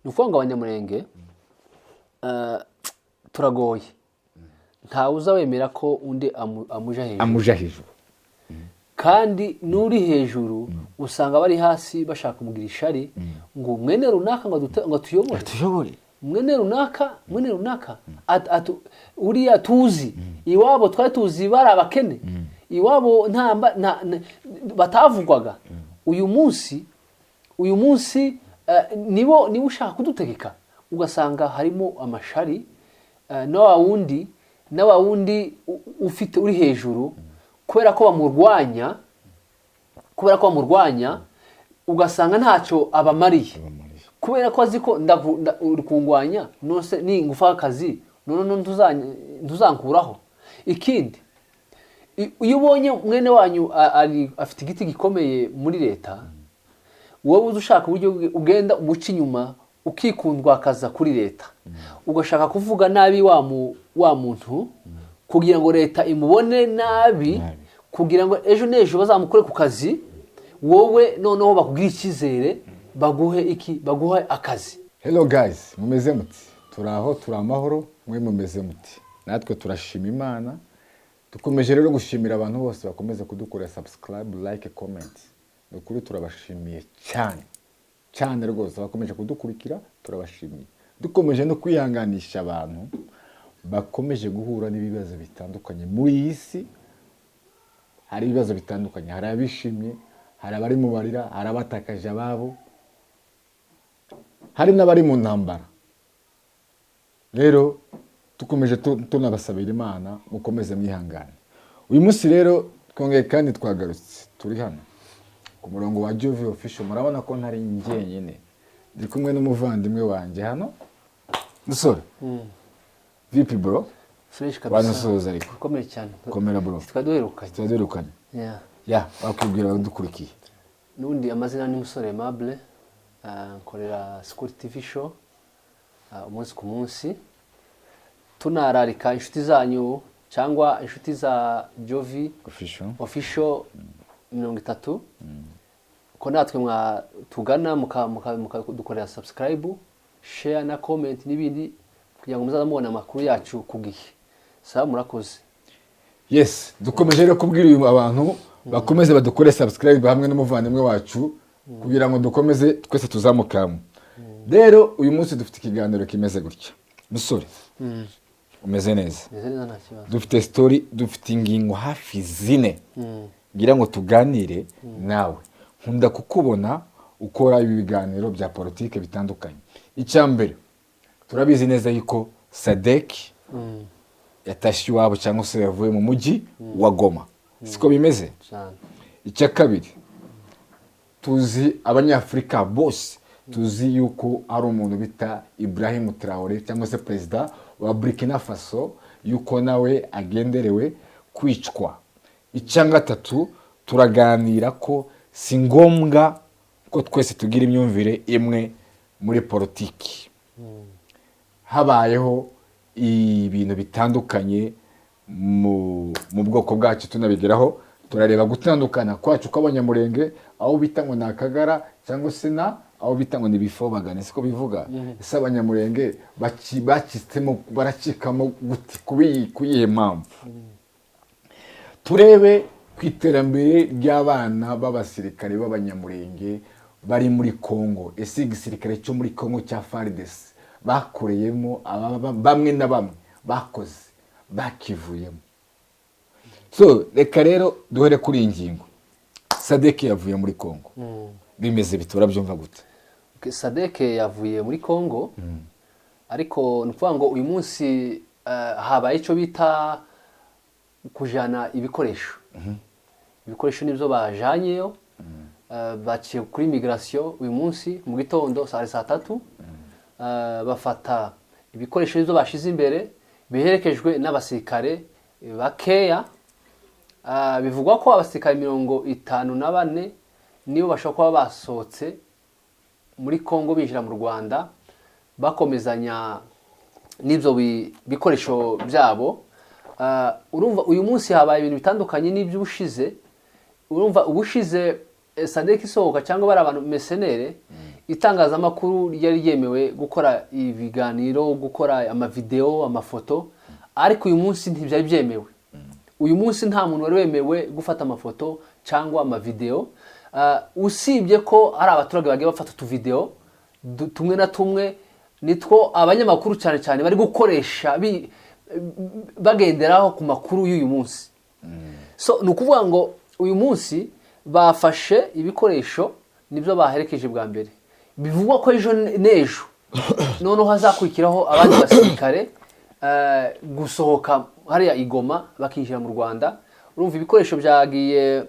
nukuvuga ngo abanyamurenge turagoye ntawe uza wemera ko undi amuja hejuru kandi nuri hejuru usanga bari hasi bashaka kumugira ishari ngo mwene runaka ngo tuyobore mwene runaka uriya tuzi iwabo twari tuzi bari abakene iwabo batavugwaga uyu munsi nibo ushaka kudutegeka ugasanga harimo amashari na wa wundi ufite uri hejuru kubera ko bamurwanya ugasanga ntacyo abamariye kubera ko azi ko uri kungwanya nose ni ngufa akazi none ntuzankuraho ikindi iyo ubonye mwene wanyu afite igiti gikomeye muri leta wowe uzi ushaka uburyo ugenda umuca inyuma ukikundwa akaza kuri leta ugashaka kuvuga nabi wa muntu kugira ngo leta imubone nabi kugira ngo ejo n'ejo bazamukore ku kazi wowe noneho bakubwira icyizere baguhe akazi. Hello guys, mumeze muti? Turaho amahoro, mwe mumeze muti? Natwe turashima Imana. Dukomeje rero gushimira abantu bose bakomeza kudukora subscribe, like, comment. Nukuri turabashimiye cyane rwose bakomeje kudukurikira, turabashimiye. Dukomeje no kwihanganisha abantu bakomeje guhura n'ibibazo bitandukanye muri iyi si. Hari ibibazo bitandukanye, hari abishimye, hari abari mu barira, hari abatakaje ababo, hari n'abari mu ntambara. Rero tukomeje tunabasabira Imana mukomeze mwihangane. Uyu munsi rero twongeye kandi twagarutse turi hano ku murongo wa Jovi Official. Murabona ko ntari njyenyine, ndi kumwe n'umuvandimwe wanjye hano Musore. VP bro? Fresh kabisa. Banasoza ariko. Komera cyane. Komera bro. Twaduherukanye. Yeah, bakubwira badukurikiye. Nundi amazina ni Musore Aimable, nkorera School TV show umunsi ku munsi. Tunararika inshuti zanyu cyangwa inshuti za Jovi Official 30 ko natwe tugana mukadukorera subscribe, share na comment n'ibindi kugira ngo muzamubona amakuru yacu ku gihe. Sawa, murakoze. Yes, dukomeje rero kubwira uyu abantu bakomeze badukore subscribe hamwe n'umuvandimwe wacu kugira ngo dukomeze twese tuzamukamo. Rero uyu munsi dufite ikiganiro kimeze gutya. Musore, umeze neza? Nta kibazo. Dufite story, dufite ingingo hafi zine ngira ngo tuganire nawe. Nkunda kukubona ukora ibi biganiro bya politike bitandukanye. Icyambere turabizi neza yuko Sadek yatashye iwabo cyangwa se yavuye mu mujyi wa Goma. Siko bimeze? Icya kabiri tuzi abanyafrika bose tuzi yuko ari umuntu bita Ibrahim Traoré cyangwa se perezida wa Burkina Faso yuko nawe agenderewe kwicwa. Icya gatatu turaganira ko si ngombwa ko twese tugira imyumvire imwe muri politiki. Habayeho ibintu bitandukanye mu bwoko bwacu tunabigeraho. Turareba gutandukana kwacu kw'abanyamurenge, aho bita ngo nakagara cyangwa se aho bita ngo nibifobagane, siko bivuga. Ese abanyamurenge bakitsemo baracikamo guti kuyihe mpamvu. Turebe ku iterambere ry'abana b'abasirikare b'abanyamurenge bari muri Kongo. Ese igisirikare cyo muri Kongo cya FARDC bakoreyemo bamwe na bamwe bakoze bakivuyemo. So reka rero duhere kuri ingingo. Sadek yavuye muri Kongo. Bimeze bitura byumva gute? Sadek yavuye muri Kongo ariko nukuvuga ngo uyu munsi habaye icyo bita kujana ibikoresho. Ibikoresho nibyo bajanyeyo, baciye kuri migration uyu munsi mu gitondo saa 3 bafata ibikoresho nibyo bashize imbere biherekejwe n'abasirikare bakeya. Bivugwa ko abasirikare 54 nibo bashobora kuba basohotse muri Kongo binjira mu Rwanda bakomezanya n'ibyo bikoresho byabo. Urumva uyu munsi habaye ibintu bitandukanye n'iby'ubushize. Urumva ubushize Sadek isohoka cyangwa bari abantu mesenere itangazamakuru ryari ryemewe gukora ibiganiro, gukora amavideo, amafoto, ariko uyu munsi ntibyari byemewe. Uyu munsi nta muntu wari wemewe gufata amafoto cyangwa amavideo, usibye ko ari abaturage bagiye bafata utuvideo tumwe na tumwe, nitwo abanyamakuru cyane cyane bari gukoresha bagenderaho ku makuru y'uyu munsi. So ni ukuvuga ngo uyu munsi bafashe ibikoresho nibyo baherekeje bwa mbere, bivugwa ko ejo n'ejo noneho hazakurikiraho abandi basirikare gusohoka hariya Igoma bakinjira mu Rwanda. Urumva ibikoresho byagiye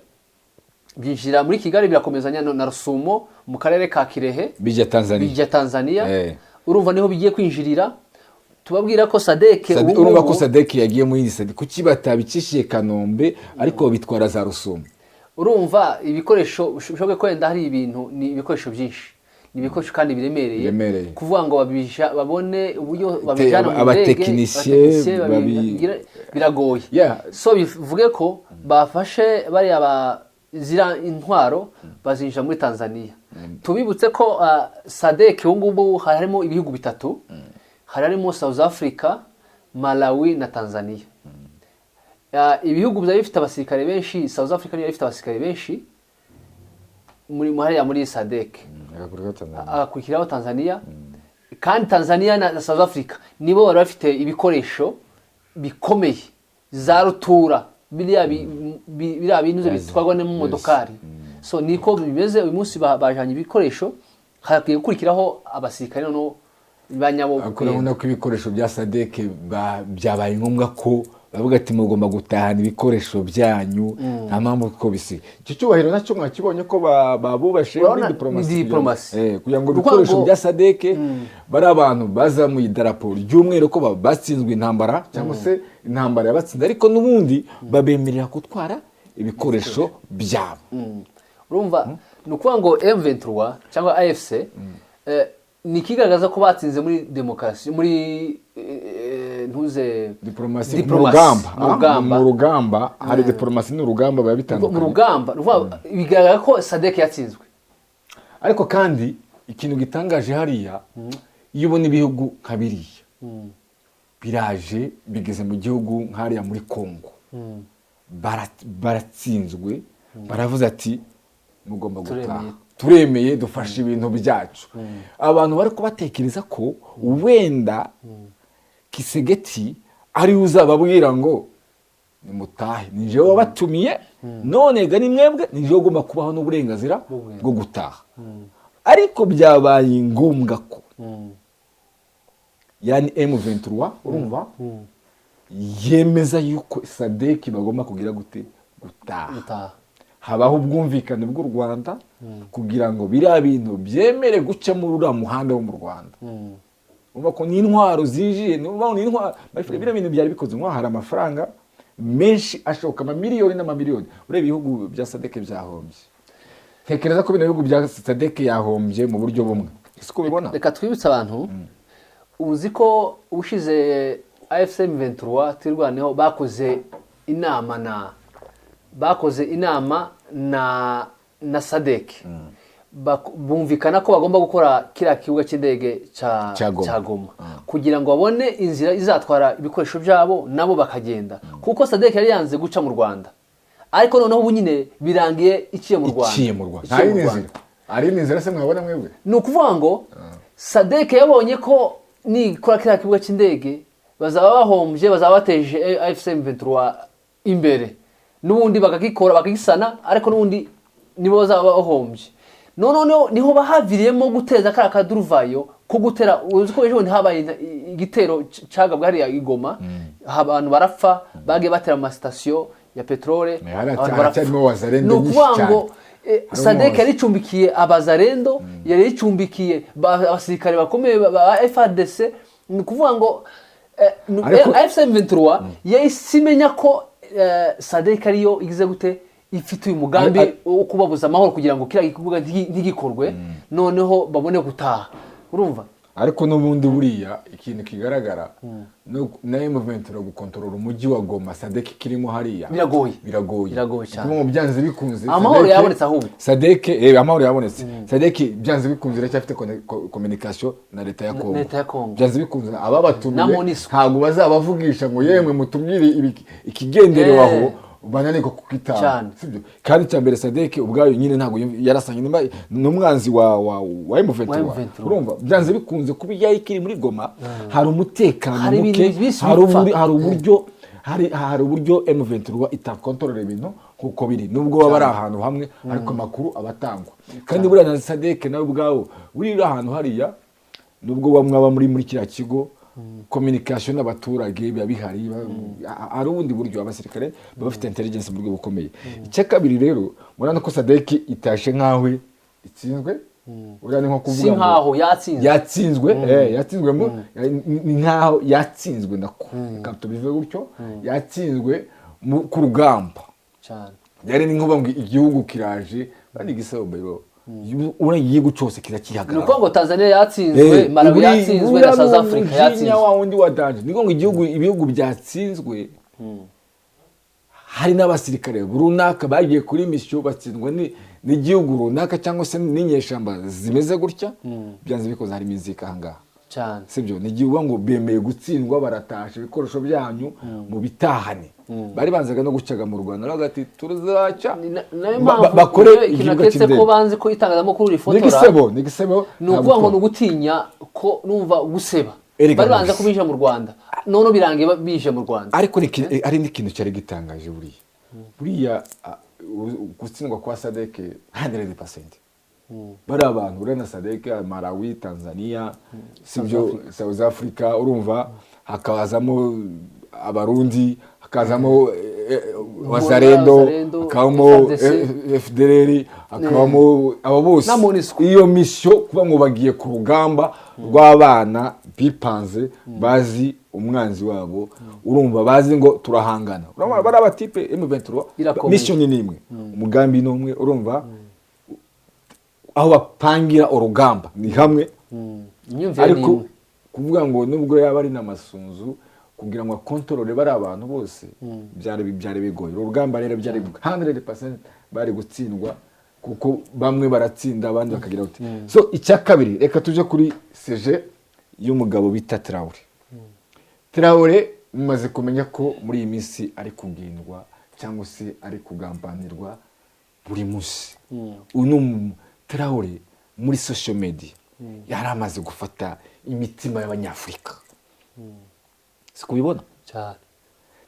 byinjira muri Kigali birakomezanya na Rusumo mu karere ka Kirehe bijya Tanzania. Urumva niho bigiye kwinjirira. Tubabwira ko Sadeke urumva ko Sadeke yagiye muri Sadeke kuki batabicishije Kanombe ariko bitwara za Rusumo. Urumva ibikoresho bishoboke ko yenda hari ibintu, ni ibikoresho byinshi, ni ibikoresho kandi biremereye kuvuga ngo babone uburyo babijana mu abatekinisiye biragoye. So bivuge ko bafashe bari zira intwaro bazinjira muri Tanzania. Tubibutse ko Sadeke ngubu harimo ibihugu bitatu, harimo South Africa, Malawi na Tanzania. Ibihugu byari bifite abasirikare benshi, South Africa niyo ifite abasirikare benshi muri Sadeke. Agakurikiraho Tanzania. Kandi Tanzania na South Africa nibo bari bafite ibikoresho bikomeye za rutura, biriya bintu bitwarwa mu modokari. So niko bimeze uyu munsi, bajanye ibikoresho, hagiye gukurikiraho abasirikare no banyabo. Urabona ko ibikoresho bya Sadeke byabaye ngombwa ko bavuga ati mugomba gutahana ibikoresho byanyu, nta mpamvu ko bisi. Icyo cyubahiro nacyo mwakibonye ko babubashe muri diplomasi kugira ngo ibikoresho bya Sadeke bari abantu baza mu idarapo ry'umweru ko batsinzwe intambara cyangwa se intambara yabatsinda, ariko n'ubundi babemerera gutwara ibikoresho byabo. Urumva ni ukuvuga ngo M23 cyangwa AFC ni kigaragaza ko batsinze muri demokarasi, muri diplomasi mu rugamba. Hari diplomasi n'urugamba biba bitandukanye. Mu rugamba bigaragara ko Sadeke yatsinzwe. Ariko kandi ikintu gitangaje hariya, iyo ubona ibihugu nka biriya biraje bigeze mu gihugu nk'ariya muri Kongo, baratsinzwe, baravuze ati mugomba gutaha, turemeye dufashe ibintu byacu. Abantu bari kubatekereza ko wenda Kisegeti ari uzababwira ngo nimutahe, nije wabatumiye, none ga ni mwebwe, nije ugomba kubaho n'uburenganzira bwo gutaha. Ariko byabaye ngombwa ko yani M23 urumva yemeza yuko Sadeke bagomba kugira gutaha. Habaho ubwumvikane bw'u Rwanda kugira ngo biriya bintu byemere guca muri uriya muhanda wo mu Rwanda. Urumva ko n'intwaro zinjiye, n'intwaro biriya bintu byari bikoze nko hari amafaranga menshi ashoka amamiliyoni n'amamiliyoni. Ureba ibihugu bya Sadeke byahombye. Tekereza ko bino bihugu bya Sadeke yahombye mu buryo bumwe. Ese ko bibona? Reka twibutse abantu, uzi ko ushize AFC M23 tirwaneho bakoze inama na Sadeke. Bumvikana ko bagomba gukora kiriya kibuga cy'indege cya Goma kugira ngo babone inzira izatwara ibikoresho byabo nabo bakagenda, kuko Sadeke yari yanze guca mu Rwanda. Ariko noneho ubu nyine birangiye iciye mu Rwanda. Ari inzira se mwabona mwebwe? Ni ukuvuga ngo Sadeke yabonye ko nikora kiriya kibuga cy'indege bazaba bahombye, bazaba bateje AFC M23 imbere, n'ubundi bakagikora bakagisana, ariko n'ubundi nibo bazaba bahombye. Noneho niho bahaviriyemo guteza kara kaduruvayo ko gutera. Uzi ko ejo habaye igitero cagabwa hariya Igoma, abantu barapfa, bagiye batera ama station ya petrole, abantu barapfa. No kuvuga ngo Sadeke yari icumbikiye abazarendo, yari icumbikiye abasirikare bakomeye ba FARDC. Ni kuvuga ngo AFC M23 yasimenya ko Sadeke ariyo igize gute ifite uyu mugambi wo kubabuza amahoro kugira ngo kira ikibuga ntigikorwe, noneho babone gutaha. Urumva ariko n'ubundi buriya ikintu kigaragara na M23 gukontorora umujyi wa Goma Sadek kirimo hariya biragoye cyane kuko byanze bikunze amahoro yabonetse ahubwo Sadek amahoro yabonetse Sadek byanze bikunze iracyafite communication na leta ya Kongo byanze bikunze ababatumiye ntabwo bazabavugisha ngo yemwe mutumyire ikigenderewaho bananiko kukitana sibyo kandi cyambere Sadek ubwayo nyine ntago yarasanye n'umwanzi wa M23 urumva byanze bikunze kuba yayikiri muri Goma hari umutekano muke hari uburyo M23 itakontorora ibintu kuko biri nubwo baba ari ahantu hamwe ariko makuru abatangwa kandi buriya na Sadek nawe ubwawo buri ahantu hariya nubwo bamwe aba muri kiriya kigo communication n'abaturage biba bihari ari ubundi buryo abasirikare bafite intelligence mu rwego bukomeye icya kabiri rero murana ko Sadek itashe nkawe itsinzwe urane nko kuvuga si nkaho yatsinzwe ni nkaho yatsinzwe nako tubive gutyo yatsinzwe ku rugamba cyane yari ni nkuba ngo igihugu kiraje bandi gisaba bayro igihugu cyose kirakihagarara nuko ngo Tanzania yatsinzwe Malawi yatsinzwe na South Africa yatsinzwe wa wundi wadanje niko ngo ibihugu byatsinzwe hari n'abasirikare runaka bagiye kuri mission batsindwe n'igihugu runaka cyangwa se n'inyeshamba zimeze gutya byanze bikoze hari mizika ahangaha cyane sibyo nigihugu ngo bemeye gutsindwa baratasha ibikoresho byanyu mu bitahane bari banzaga no gucaga mu Rwanda hagati tuzaca bakore ikinaketse ko banze ko itangazamakuru rifotora nigisebo nukuvuga ngo nugutinya ko numva guseba bari banza kubinjira mu Rwanda none birangiye binjira mu Rwanda ariko ari n'ikintu cyari gitangaje buriya gutsindwa kwa Sadek 100% bari abantu urena Sadek Malawi Tanzania sibyo South Africa urumva hakazamo abarundi hakazamo Wazarendo hakabamo FDLR hakabamo abo bose iyo mission kuba ngo bagiye ku rugamba rw'abana bipanze bazi umwanzi wabo urumva bazi ngo turahangana urumva bari abatipe M23 mission ni imwe umugambi n'umwe urumva aho bapangira urugamba ni hamwe ariko kuvuga ngo nubwo yaba ari n'amasunzu kugira ngo akontorore bari abantu bose byari bigoye urugamba rero byari 100% bari gutsindwa kuko bamwe baratsinda abandi bakagira uti so icya kabiri reka tuje kuri CG y'umugabo bita Traoré mumaze kumenya ko muri iyi minsi ari kugendwa cyangwa se ari kugambanirwa buri munsi uno Traoré muri social media yaramaze gufata imitima y'abanyafrika sikubibona cyane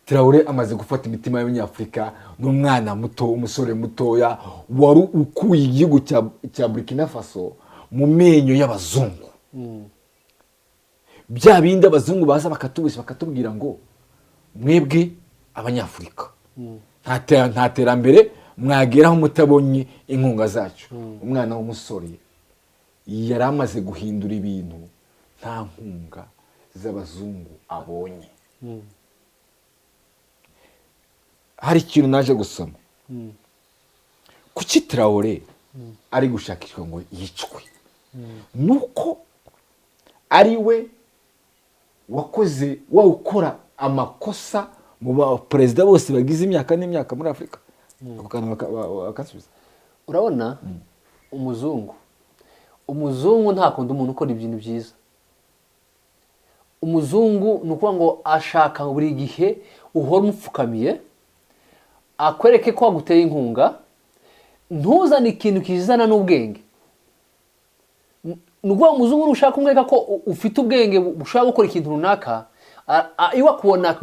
Traoré amaze gufata imitima y'abanyafrika n'umwana muto umusore mutoya wari ukuye igihugu cya Burkina Faso mu menyo y'abazungu bya bindi abazungu baza bakatubwira ngo mwebwe abanyafrika nta terambere mwageraho mutabonye inkunga zacu umwana w'umusore yari amaze guhindura ibintu nta nkunga z'abazungu abonye hari ikintu naje gusoma kuki Traoré ari gushakishwa ngo yicwe nuko ari we wakoze ukora amakosa mu ba perezida bose bagize imyaka n'imyaka muri Afrika akasubiza urabona umuzungu ntakunda umuntu ukora ibintu byiza umuzungu nukuvuga ngo ashaka buri gihe uhora umupfukamiye akwereke ko aguteye inkunga ntuzane ikintu kizana n'ubwenge nukuvuga umuzungu nushaka kumwereka ko ufite ubwenge ushaka gukora ikintu runaka iwe akubona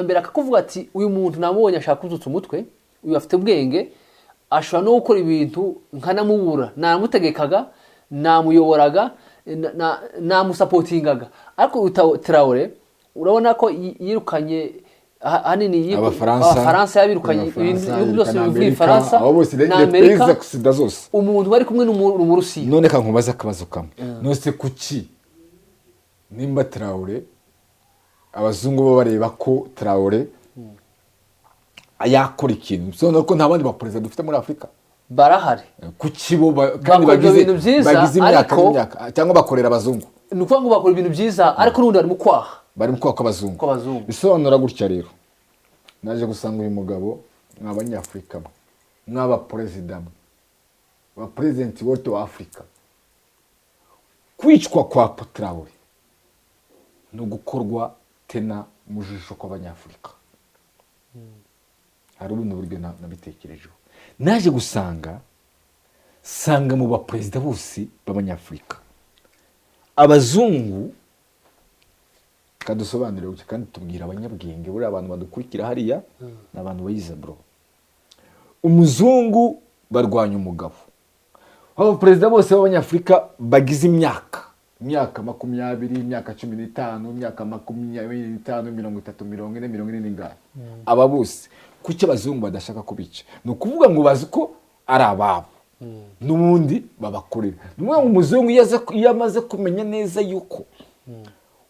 mbere akakuvuga ati uyu muntu namubonye ashaka kuzutsa umutwe uyu afite ubwenge ashobora no gukora ibintu nkanamubura namutegekaga namuyoboraga namusapotingaga ariko Traoré urabona ko yirukanye hanini abafaransa yabirukanye ibintu byose bivuye Faransa na Amerika umuntu bari kumwe n'umurusiya none kankubaza akabazo kamwe nose kuki nimba Traoré abazungu bo bareba ko Traoré yakora ikintu so ko nta bandi ba president dufite muri Afrika barahari kuki bo Bakora kandi ibintu byiza, bagize imyaka ariko- n'imyaka cyangwa bakorera abazungu ni ukuvuga ngo bakora ibintu byiza ariko n'ubundi bari mu kwaha bari mu kwaka abazungu kw'abazungu bisobanura gutya rero naje gusanga uyu mugabo mw'abanyafurika mwe mw'abaperezida mwe abaperezidenti bote wa Afurika kwicwa kwa Traoré no gukorwa tena mu jisho kw'abanyafurika hari ubundi buryo nabitekerejeho naje gusanga mu baperezida bose b'abanyafurika abazungu kadusobanurire gutya kandi tubwira abanyabwenge buriya abantu badukurikira hariya ni abantu bayize bro umuzungu barwanya umugabo abaperezida bose b'abanyafurika bagize imyaka 20, imyaka 15, imyaka 25, 30, 40, 40 aba bose kuki abazungu badashaka kubica ni ukuvuga ngo bazi ko ari ababo n'ubundi babakorera ni ukuvuga ngo umuzungu iyo amaze kumenya neza yuko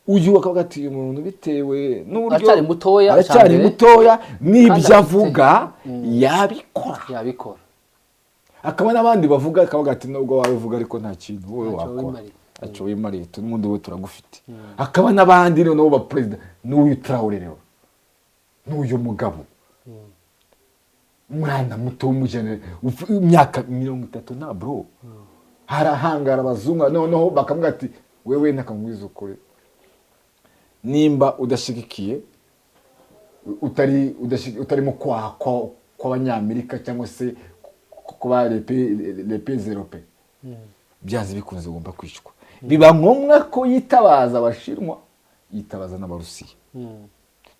uyu akavuga ati umuntu bitewe n'uburyo aracyari mutoya n'ibyo avuga yabikora akaba n'abandi bavuga akavuga ati nubwo wabivuga ariko nta kintu wowe wakora ntacyo wimariye n'ubundi we turagufite hakaba n'abandi noneho baperezida n'uyu Traoré rero n'uyu mugabo umwana muto w'umujene imyaka 30 na bro harahangara abazungu noneho bakavuga ati wewe ntakamwiza ukore nimba udashigikiye utari mu kwaha kw'abanyamerika cyangwa se kuba les pays européens byanze bikunze ugomba kwicwa biba ngombwa ko yitabaza abashinwa yitabaza n'abarusiya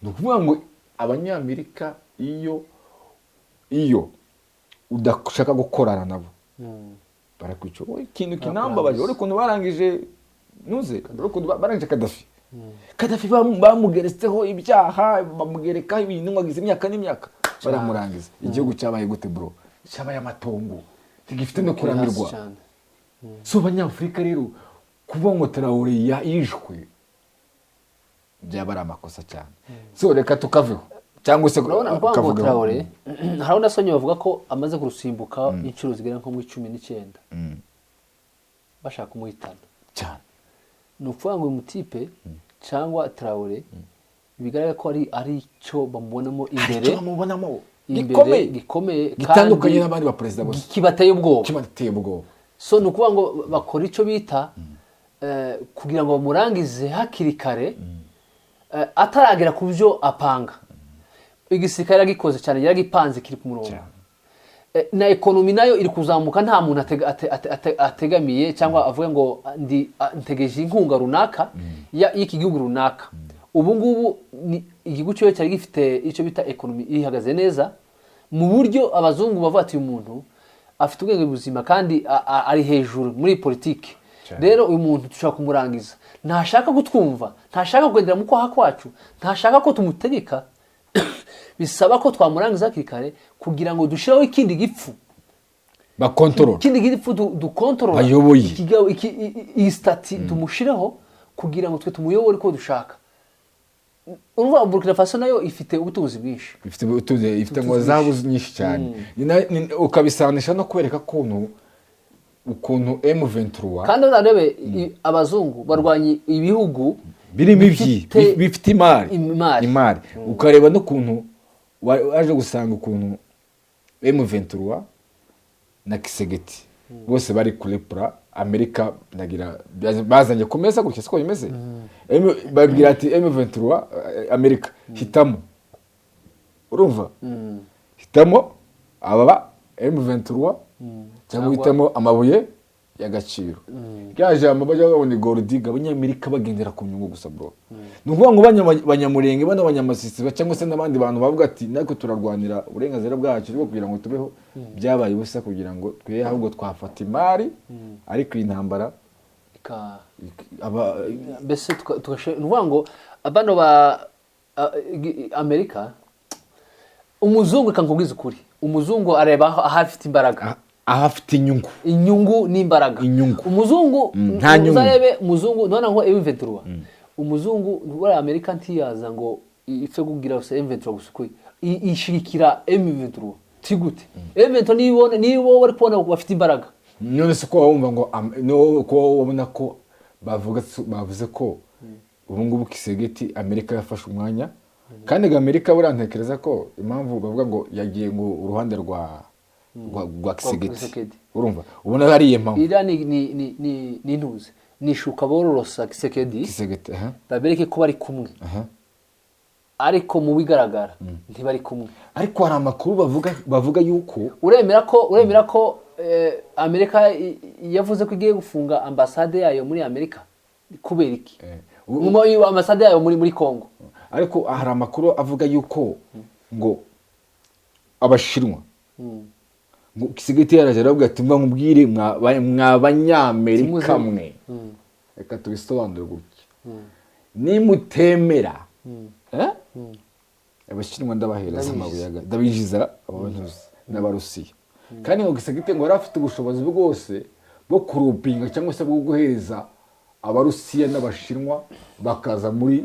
ni ukuvuga ngo abanyamerika iyo udashaka gukorana nabo barakwica ikintu kinambabaje uri kuntu barangije nuze uri kuntu barangije Kadafi bamugeretseho ibyaha bamugerekaho ibintu wagize imyaka n'imyaka baramurangiza igihugu cyabaye gute bro cyabaye amatongo tigifite no kuramirwa so abanyafurika rero kuvuga ngo Traoré yishwe byaba ari amakosa cyane so reka tukaveho cyangwa se ukavuga Traoré hari unasonye bavuga ko amaze kurusimbuka inshuro zigera nko mu 19 bashaka kumuhitana cyane ni ukuvuga ngo uyu mutipe cyangwa Traoré bigaragara ko ari cyo bamubonamo imbere gikomeye gitandukanye n'abandi baperezida bose kibateye ubwoba so ni ukuvuga ngo bakora icyo bita kugira ngo bamurangize hakiri kare ataragera ku byo apanga igisirikare yagikoze cyane yaragipanze kiri ku murongo na ekonomi nayo iri kuzamuka nta muntu ategamiye cyangwa avuga ngo ntegeje inkunga runaka y'iki gihugu runaka ubu ngubu igihugu cyo cyari gifite icyo bita ekonomi ihagaze neza mu buryo abazungu bavuga ati uyu muntu afite ubwenge buzima kandi ari hejuru muri politiki rero uyu muntu dushaka kumurangiza ntashaka kutwumva ntashaka kugendera mu kwaha kwacu ntashaka ko tumutegeka bisaba ko twamurangiza hakiri kare kugira ngo dushiraho ikindi gipfu bakontorora ikindi gipfu dukontorora iyi stati tumushireho kugira ngo twe tumuyobore ko dushaka urumva Burkina Faso nayo ifite ubutunzi bwinshi ifite ngo zabu nyinshi cyane ukabisanisha no kwereka ukuntu M23 kandi urarebe abazungu barwanye ibihugu birimo bifite imari ukareba n'ukuntu waje gusanga ukuntu M23 na Kisegeti bose bari kurepura Amerika nagira bazanye kumeza gutya siko bimeze babwira ati M23 Amerika hitamo urumva hitamo ababa M23 cyangwa hitamo amabuye y'agaciro yaje amabaje babone Gordiga abanyamerika bagendera ku nyungu gusa bro nuvuga ngo banyamurenge bana banyamasisi cyangwa se n'abandi bantu bavuga ati nako turarwanira uburenganzira bwacu bwo kugira ngo tubeho byabaye ubusa kugira ngo twe ahubwo twafata imari ariko intambara bese nuvuga ngo abano ba Amerika umuzungu kankubwiza ukuri umuzungu areba ahafite imbaraga ahafite inyungu n'imbaraga umuzungu uzarebe umuzungu none ngo M23 umuzungu wari Amerika ntiyaza ngo ife kugira se M23 gusukwe ishirikira M23 tigute M23 nibo bari kubona bafite imbaraga none se ko wumva ngo no ko wabona ko bavuze ko ubu ngubu Kisegeti Amerika yafashe umwanya kandi Amerika burantekereza ko impamvu bavuga ngo yagiye ngo uruhande rwa Kisegeti urumva ubona hari impamvu ira ni ntuze nishuka bororosa Kisegeti babereke ko bari kumwe ariko mu bigaragara ntibari kumwe ariko hari amakuru bavuga yuko uremera ko Amerika yavuze ko igiye gufunga ambasade yayo muri Amerika kubera iki ambasade yayo muri Kongo ariko hari amakuru avuga yuko ngo abashinwa ngo Kisegeti yaraje aravuga ati mva nkubwire mwabanyamerika mwe reka tubisobanure gutya nimutemera abashinwa ndabahereza amabuye ndabijiza abantuzi n'abarusiya kandi ngo Kisegeti ngo yarafite ubushobozi bwose bwo kurupinga cyangwa se bwo guhereza abarusiya n'abashinwa bakaza muri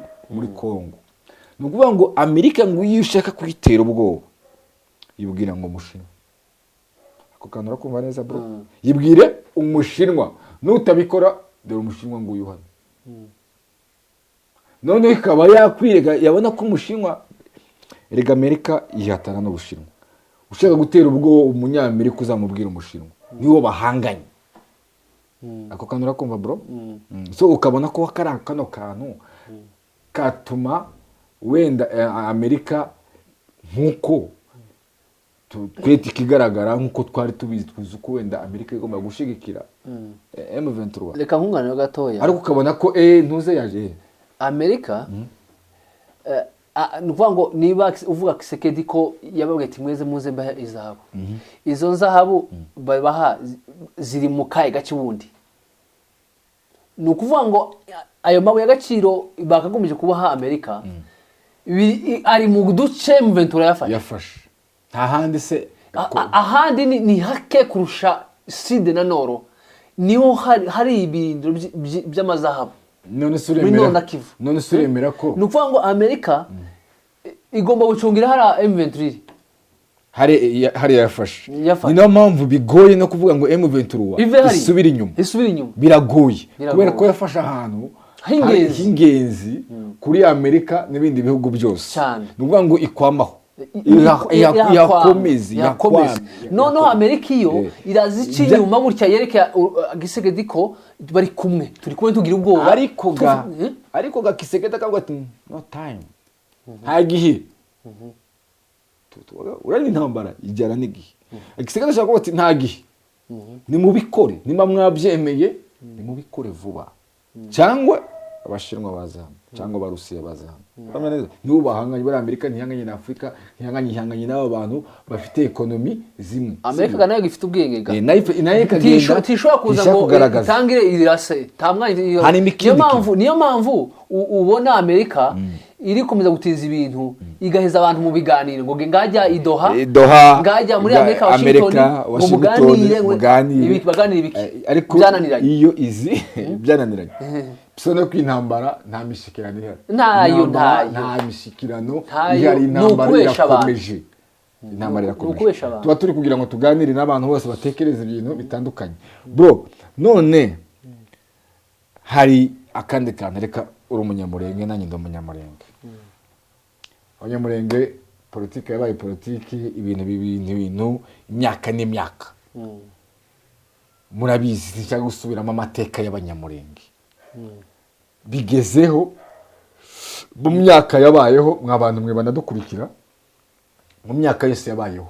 Kongo ni ukuvuga ngo Amerika ngo iyo ushaka kuyitera ubwoba yibwira ngo umushinwa ako kantu urakumva neza bro yibwire umushinwa nutabikora dore umushinwa ngo uyuhane none ikaba yakwirega yabona ko umushinwa erega Amerika yihatana n'ubushinwa ushaka gutera ubwo umunyamerika uzamubwira umushinwa niwo bahanganye ako kantu urakumva bro so ukabona ko kano kantu katuma wenda Amerika nkuko twete ikigaragara nkuko twari tubizi tuzi ko wenda Amerika igomba gushigikira M23 reka nkunganira gatoya ariko ukabona ko ntuze yaje Amerika nuvuga ngo niba uvuga Kisegeti ko yababwiye ati mweze muze mbaha izahabu izo nzahabu babaha ziri mu kaye gace bundi nukuvuga ngo ayo mabuye y'agaciro bakagomeje kubaha Amerika ari mu duce M23 yafashe nta handi se ahandi ni hake kurusha Sud na Nord niho hari ibirindiro by'amazahabu none suremera ko nukuvuga ngo Amerika igomba gucungira hari M23 hari yafashe ni nayo mpamvu bigoye no kuvuga ngo M23 isubira inyuma biragoye kubera ko yafashe ahantu h'ingenzi kuri Amerika n'ibindi bihugu byose ni ukuvuga ngo ikwamaho yakomeza noneho Amerika iyo irazica inyuma gutya yereka Kisegeti ko bari kumwe turi kumwe tugira ubwoba ariko ga Kisegeti akavuga ati no time nta gihe urani intambara ijyana n'igihe Kisegeti ashaka kuvuga ati nta gihe nimubikore niba mwabyemeye nimubikore vuba cyangwa abashinwa bazana cyangwa abarusiya bazana nibo bahanganye bari Amerika ntihanganye na Afrika ntihanganye n'abo bantu bafite ekonomi zimwe Amerika nayo ifite ubwenge ga nayo ikagenda tishobora kuza ngo itangire irase tamwanya niyo mpamvu ubona Amerika iri komeza gutiza ibintu igaheza abantu mu biganiro ngo ngajya Doha ngajya muri Amerika Washington baganire ariko iyo izi byananiranye bisone ko intambara nta mishikirano ihari nta mishikirano ihari intambara irakomeje tuba turi kugira ngo tuganire n'abantu bose batekereza ibintu bitandukanye bro none hari akandi kantu reka uri umunyamurenge nanjye ndi umunyamurenge abanyamurenge politiki yabaye politiki ibintu imyaka n'imyaka murabizi cyangwa gusubiramo amateka y'abanyamurenge bigezeho mu myaka yabayeho mw'abantu mwe banadukurikira mu myaka yose yabayeho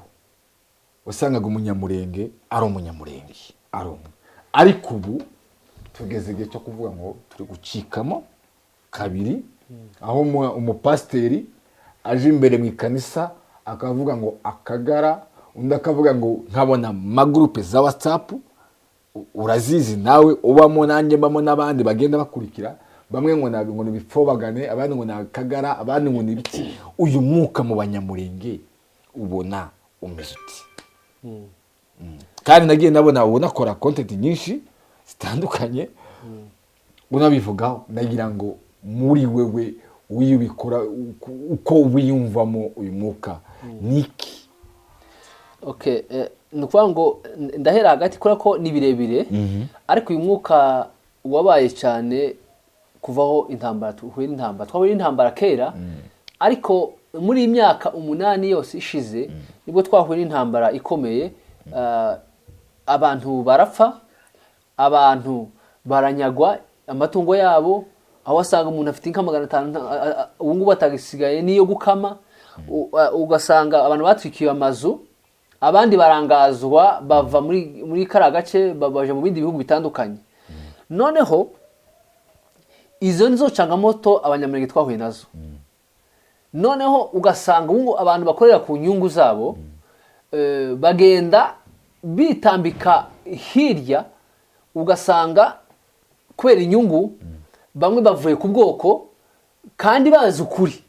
wasangaga umunyamurenge ari umunyamurenge ari umwe ariko ubu tugeze igihe cyo kuvuga ngo turi gucikamo kabiri aho umupasiteri aje imbere mu ikanisa akavuga ngo Akagara undi akavuga ngo nkabona amagurupe za WhatsApp urazizi nawe ubamo nanjye mbamo n'abandi bagenda bakurikira bamwe ngo nibipfobagane abandi ngo Akagara abandi ngo nibiki uyu mwuka mu banyamurenge ubona umeze uti kandi nagiye nabona unakora content nyinshi zitandukanye unabivugaho nagira ngo muri wewe wiyubikora uko wiyumvamo uyu mwuka niki Okay, ni ukuvuga ngo ndahera hagati kubera ko ni birebire ariko uyu mwuka wabaye cyane kuvaho intambara tuhuye n'intambara twahuye n'intambara kera ariko muri iyi myaka 8 yose ishize nibwo twahuye n'intambara ikomeye, abantu barapfa, abantu baranyagwa amatungo yabo, aho wasanga umuntu afite inka 500 ubu ngubu atagisigaye niyo gukama, ugasanga abantu batwikiye amazu, abandi barangazwa bava muri kara gace baje mu bindi bihugu bitandukanye. Noneho izo nizo cangamoto abanyamurenge twahuye nazo. Noneho ugasanga ubu abantu bakorera ku nyungu zabo bagenda bitambika hirya, ugasanga kubera inyungu bamwe bavuye ku bwoko kandi bazi ukuri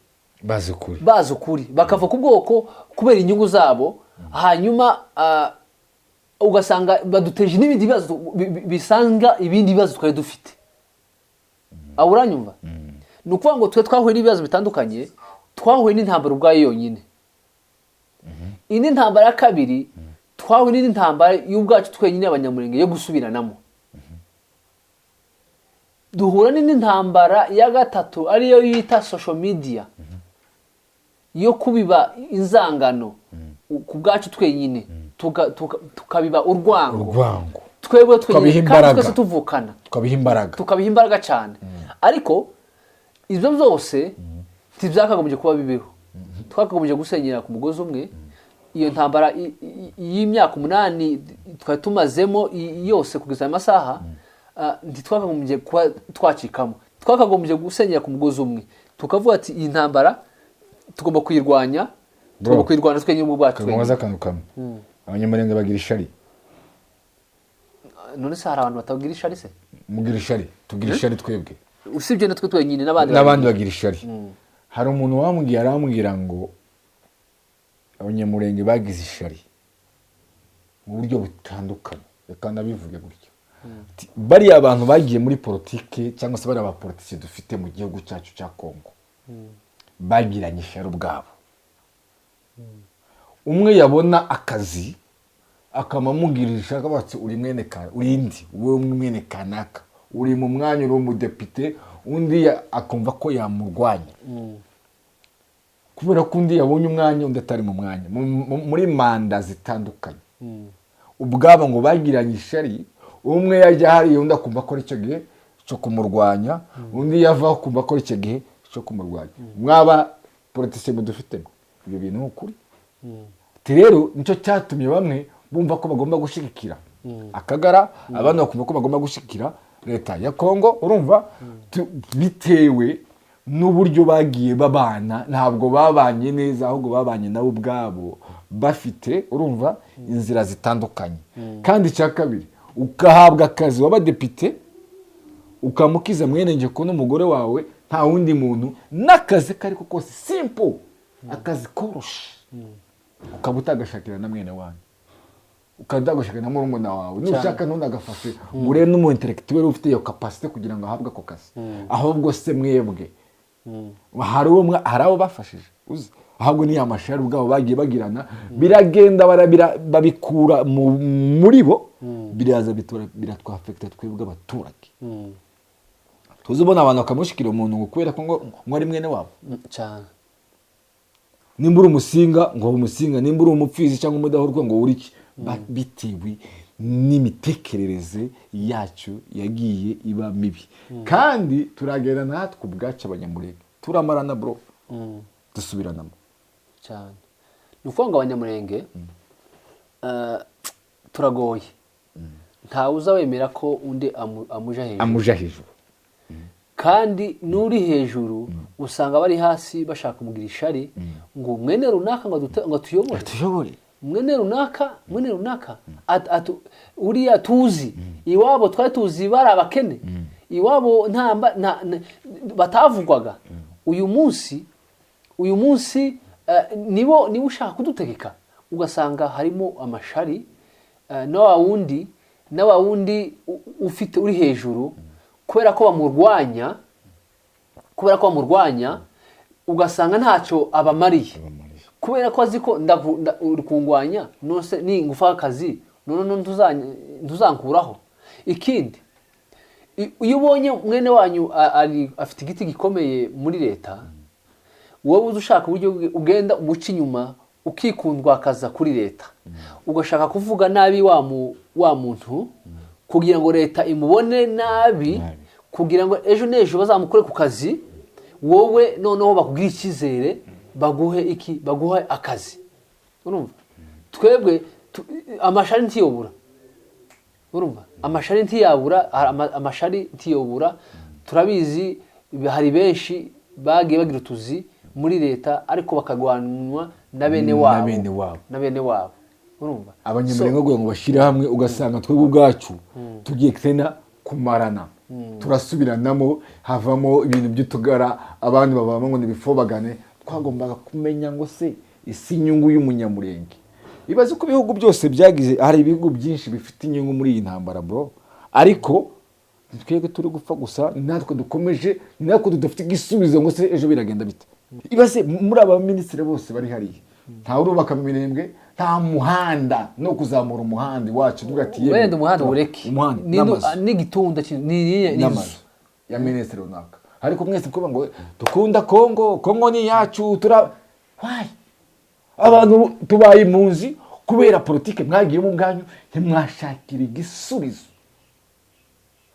bakava ku bwoko kubera inyungu zabo, hanyuma ugasanga baduteje n'ibindi bibazo bisanga ibindi bibazo twari dufite. Uranyumva? Ni ukuvuga ngo twe twahuye n'ibibazo bitandukanye, twahuye n'intambara ubwayo yonyine. Indi ntambara ya kabiri twahuye n'intambara y'ubwacu twenyine abanyamurenge yo gusubiranamo. Duhura n'intambara ya gatatu ariyo yita social media yo kubiba inzangano ku bwacu twenyine, tukabiba urwango twebwe twenyine kandi twese tuvukana, tukabiha imbaraga cyane. Ariko ibyo byose tibyakagombye kuba bibeho, twakagombye gusenyera ku mugozi umwe. Iyo ntambara y'imyaka 8 twari tumazemo yose kugeza amasaha, ntitwakagombye kuba twacikamo, twakagombye gusenyera ku mugozi umwe, tukavuga ati iyi ntambara tugomba kuyirwanya, tugomba kuyirwanya twenyine mu bwacu. Tugomba kantu kamwe, abanyamurenge bagira ishari. None se hari abantu batagira ishari se? Mugira ishari, tugira ishari twebwe. Usibye natwe twenyine n'abandi bagira ishari. Hari umuntu arambwira ngo abanyamurenge bagize ishari mu buryo butandukanye, reka ndabivuge gutyo. Bari abantu bagiye muri politike cyangwa se bari abapolitiki dufite mu gihugu cyacu cya Kongo, bagiranye ishari ubwabo. Umwe yabona akazi akamamubwirisha akabatse uri mwene ka urindi wowe mwene kanaka, uri mu mwanya uri umudepite, undi akumva ko yamurwanya kubera ko undi yabonye umwanya undi atari mu mwanya muri manda zitandukanye. Ubwabo ngo bagiranye ishari, umwe yajya hari undi akumva ko icyo gihe cyo kumurwanya, undi yava kumva ko icyo gihe cyo kumurwanya. Mwaba politiciens dufite ibyo bintu n'ukuri. Rero nicyo cyatumye bamwe bumva ko bagomba gushigikira Akagara, abandi bakumva ko bagomba gushikira leta ya Kongo. Urumva bitewe n'uburyo bagiye babana, ntabwo babanye neza, ahubwo babanye nabo ubwabo bafite urumva inzira zitandukanye. Kandi cya kabiri ukahabwa akazi w'abadepite, ukamukiza mwenenge ko n'umugore wawe nta wundi muntu n'akazi kariko kose simple, akazi koroshe, ukaba utagashakira na mwene wanyu, ukadagashaka na murumuna wawe, nushaka none agafashe ure n'umu intellectuel ufite iyo capacity kugira ngo ahabwe ako kazi. Ahubwo se mwebwe hari abo bafashije uzi, ahubwo ni amashari ubwabo bagiye bagirana, biragenda babikura muri bo, biraza biratwafecta twebwe abaturage. Tuzibona abantu bakamushikira umuntu ngo kubera ko ngo ari mwene wabo cyane. Nimba uri umusinga ngo umusinga, nimba uri umupfizi cyangwa umudahurwa ngo uri iki, bitewe n'imitekerereze yacu yagiye iba mibi. Kandi turagera natwe ubwacu abanyamurenge turamarana bro, dusubiranamo cyane. Nukuvuga ngo abanyamurenge turagoye, ntawe uzawemera ko undi amuja hejuru. Kandi nuri hejuru usanga bari hasi bashaka kumugira ishari ngo mwene runaka ngo tuyobore, mwene runaka uriya tuzi iwabo, twari tuzi bari abakene iwabo batavugwaga. Uyu munsi nibo ushaka kudutegeka, ugasanga harimo amashari na wundi ufite uri hejuru, kubera ko bamurwanya ugasanga ntacyo abamariye. kubera ko azi ko uri kungwanya nose ningufa akazi none ntuzankuraho. Ikindi iyo ubonye mwene wanyu afite igiti gikomeye muri leta, wowe uzi ushaka uburyo ugenda umuca inyuma ukikundwa akaza kuri leta, ugashaka kuvuga nabi wa muntu kugira ngo leta imubone nabi, kugira ngo ejo n'ejo bazamukore ku kazi, wowe noneho bakubwira icyizere, baguhe akazi. Urumva? Twebwe amashari ntiyobura. Urumva? Amashari ntiyobura, turabizi hari benshi bagiye bagira utuzi muri leta ariko bakagwanwa na bene wabo. Urumva? Abanyamurenge ngo bashyire hamwe, ugasanga twebwe ubwacu tugiye tena kumarana, turasubiranamo, havamo ibintu by'utugara, abandi babamo ngo nibifobagane. Twagombaga kumenya ngo se isi inyungu y'umunyamurenge. Ibaze ko ibihugu byose byagize, hari ibihugu byinshi bifite inyungu muri iyi ntambara bro, ariko twebwe turi gupfa gusa, natwe dukomeje, natwe tudafite igisubizo ngo se ejo biragenda bite. Ibaze muri aba minisitiri bose bari hariya, nta urubaka mu Minembwe, nta muhanda no kuzamura umuhanda wacu dugatiye. Wenda umuhanda ureke n'igitunda n'amazu ya minisitiri runaka, ariko mwese kuba ngo dukunda Kongo ni yacu, why abantu tubaye impunzi kubera politike mwagiye mu bwanyu, ntimwashakira igisubizo.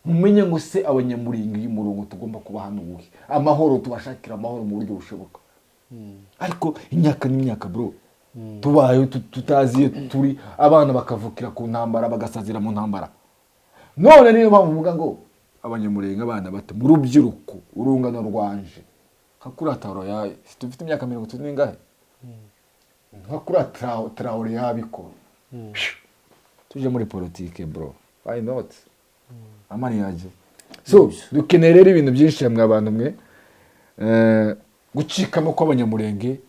Mumenye ngo se abanyamurenge y'umurongo tugomba kuba hano ubuhe, amahoro tubashakira amahoro mu buryo bushoboka. Ariko imyaka n'imyaka bro, tubaye tutazi turi, abana bakavukira ku ntambara, bagasazira mu ntambara. None niyo mpamvu mvuga ngo abanyamurenge abana bato mu rubyiruko, urungano rwanje hakurataro yaye, dufite imyaka 30 n'ingahe, hakurataro yabikora, tuje muri politike bro, why not? Amani yaje. So dukeneye rero ibintu byinshi hamwe abantu mwe, gucikamo kw'abanyamurenge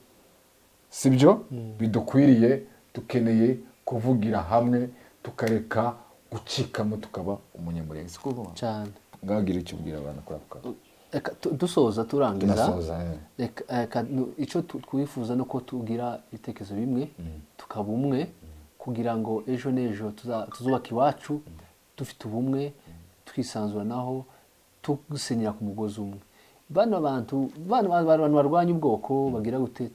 sibyo bidukwiriye. Dukeneye kuvugira hamwe, tukareka gucikamo, tukaba umunyamurenge. Sikuvuga cyane ngagira icyo ubwira abantu kuri ako. Dusoza turangiza, icyo twifuza no ko tugira ibitekerezo bimwe, tukaba umwe, kugira ngo ejo n'ejo tuzubaka iwacu dufite ubumwe, twisanzuranaho, tugusenyera ku mugozi umwe. Bano bantu barwanya ubwoko bagira gute